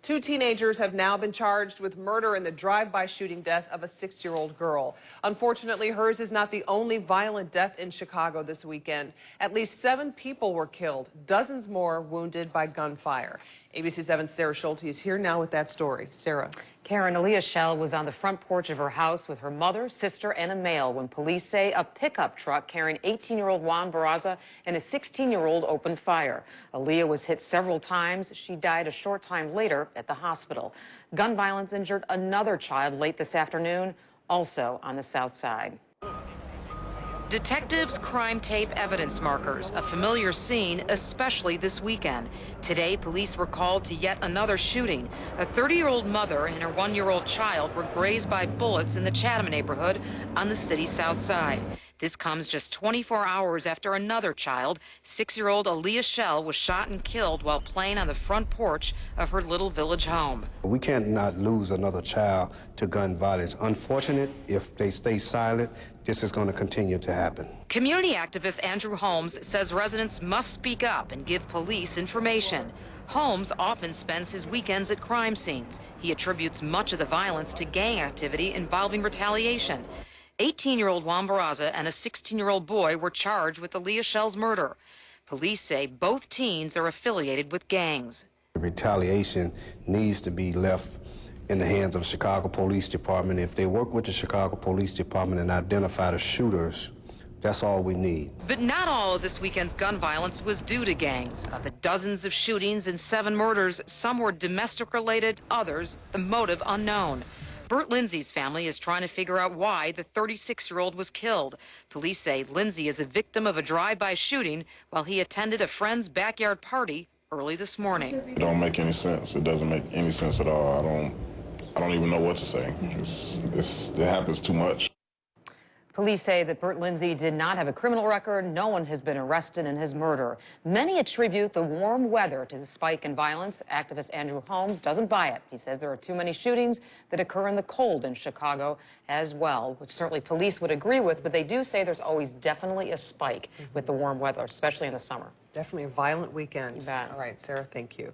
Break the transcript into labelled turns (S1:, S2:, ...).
S1: Two teenagers have now been charged with murder in the drive-by shooting death of a 6-year-old girl. Unfortunately, hers is not the only violent death in Chicago this weekend. At least 7 people were killed, dozens more wounded by gunfire. ABC 7's Sarah Schulte is here now with that story. Sarah.
S2: Karen, Aaliyah Schell was on the front porch of her house with her mother, sister, and a male when police say a pickup truck carrying 18-year-old Juan Barraza and a 16-year-old opened fire. Aaliyah was hit several times. She died a short time later at the hospital. Gun violence injured another child late this afternoon, also on the south side.
S3: Detectives, crime tape, evidence markers, a familiar scene, especially this weekend. Today, police were called to yet another shooting. A 30-year-old mother and her 1-year-old child were grazed by bullets in the Chatham neighborhood on the city's south side. This comes just 24 hours after another child, 6-year-old Aaliyah Schell, was shot and killed while playing on the front porch of her little village home.
S4: We can't not lose another child to gun violence. Unfortunate, if they stay silent, this is going to continue to happen.
S3: Community activist Andrew Holmes says residents must speak up and give police information. Holmes often spends his weekends at crime scenes. He attributes much of the violence to gang activity involving retaliation. 18-year-old Juan Barraza and a 16-year-old boy were charged with Aaliyah Schell's murder. Police say both teens are affiliated with gangs.
S4: Retaliation needs to be left in the hands of the Chicago Police Department. If they work with the Chicago Police Department and identify the shooters, that's all we need.
S3: But not all of this weekend's gun violence was due to gangs. Of the dozens of shootings and 7 murders, some were domestic-related, others a motive unknown. Bert Lindsay's family is trying to figure out why the 36-year-old was killed. Police say Lindsay is a victim of a drive-by shooting while he attended a friend's backyard party early this morning.
S5: It don't make any sense. It doesn't make any sense at all. I don't even know what to say. It happens too much.
S2: Police say that Bert Lindsay did not have a criminal record. No one has been arrested in his murder. Many attribute the warm weather to the spike in violence. Activist Andrew Holmes doesn't buy it. He says there are too many shootings that occur in the cold in Chicago as well, which certainly police would agree with, but they do say there's always definitely a spike with the warm weather, especially in the summer.
S1: Definitely a violent weekend.
S2: You bet.
S1: All right, Sarah, thank you.